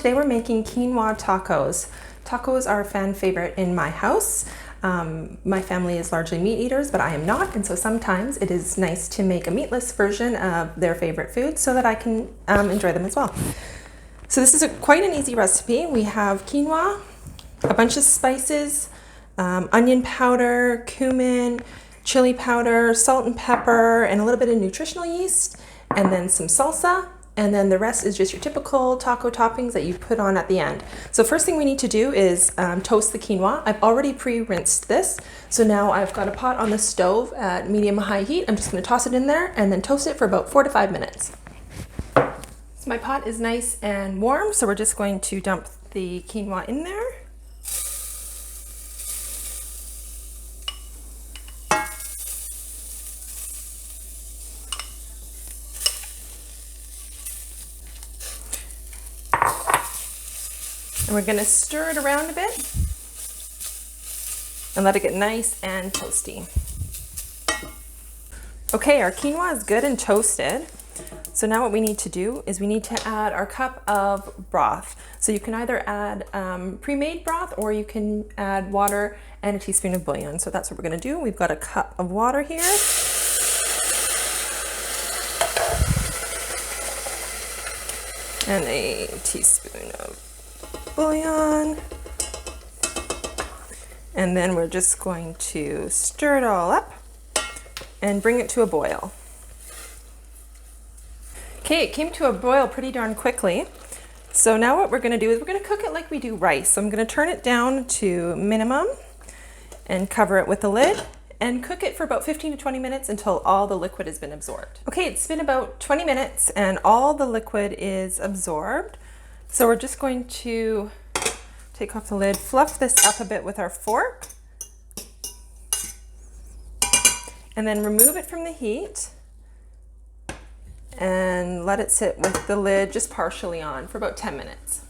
today we're making quinoa tacos. Tacos are a fan favorite in my house. My family is largely meat eaters, but I am not, and so sometimes it is nice to make a meatless version of their favorite food so that I can enjoy them as well. So this is quite an easy recipe. We have quinoa, a bunch of spices, onion powder, cumin, chili powder, salt and pepper, and a little bit of nutritional yeast, and then some salsa. And then the rest is just your typical taco toppings that you put on at the end. So first thing we need to do is toast the quinoa. I've already pre-rinsed this. So now I've got a pot on the stove at medium-high heat. I'm just gonna toss it in there and then toast it for about 4 to 5 minutes. So my pot is nice and warm, so we're just going to dump the quinoa in there. And we're going to stir it around a bit and let it get nice and toasty. Okay, our quinoa is good and toasted. So now what we need to do is we need to add our cup of broth. So you can either add pre-made broth or you can add water and a teaspoon of bouillon. So that's what we're going to do. We've got a cup of water here. And a teaspoon of bouillon, and then we're just going to stir it all up and bring it to a boil. Okay, it came to a boil pretty darn quickly. So now what we're going to do is we're going to cook it like we do rice. So I'm going to turn it down to minimum and cover it with a lid and cook it for about 15 to 20 minutes until all the liquid has been absorbed. Okay, it's been about 20 minutes and all the liquid is absorbed. So we're just going to take off the lid, fluff this up a bit with our fork, and then remove it from the heat and let it sit with the lid just partially on for about 10 minutes.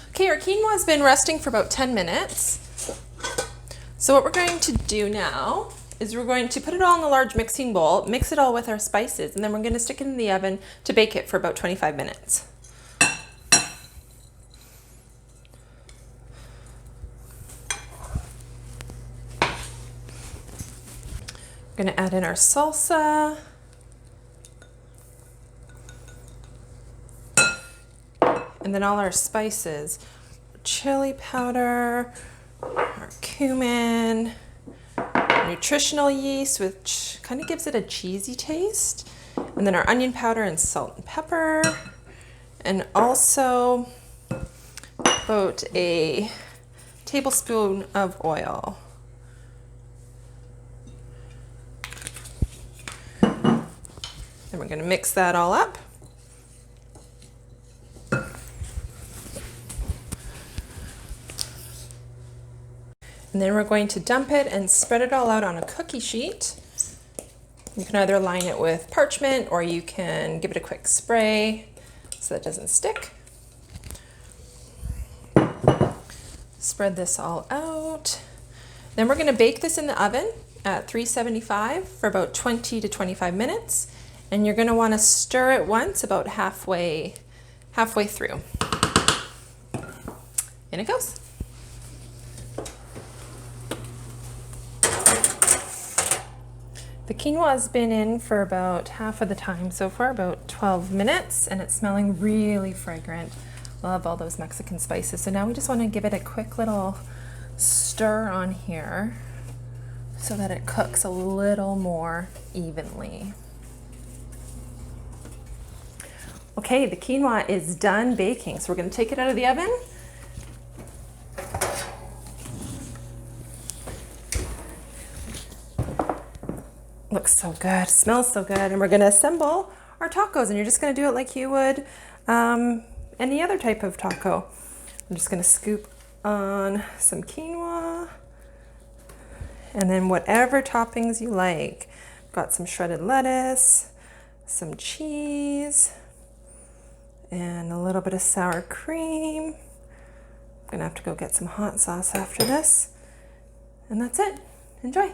Okay, our quinoa has been resting for about 10 minutes. So what we're going to do now is we're going to put it all in a large mixing bowl, mix it all with our spices, and then we're going to stick it in the oven to bake it for about 25 minutes. We're going to add in our salsa. And then all our spices, chili powder, our cumin, nutritional yeast, which kind of gives it a cheesy taste, and then our onion powder and salt and pepper, and also about a tablespoon of oil. And we're going to mix that all up. And then we're going to dump it and spread it all out on a cookie sheet. You can either line it with parchment or you can give it a quick spray so that it doesn't stick. Spread this all out. Then we're going to bake this in the oven at 375 for about 20 to 25 minutes. And you're going to want to stir it once about halfway through. In it goes. The quinoa has been in for about half of the time so far, about 12 minutes, and it's smelling really fragrant. Love all those Mexican spices. So now we just want to give it a quick little stir on here so that it cooks a little more evenly. Okay, the quinoa is done baking, so we're going to take it out of the oven. Looks so good, smells so good, and we're going to assemble our tacos, and you're just going to do it like you would any other type of taco. I'm just going to scoop on some quinoa, and then whatever toppings you like. Got some shredded lettuce, some cheese, and a little bit of sour cream. I'm gonna have to go get some hot sauce after this. And that's it. Enjoy.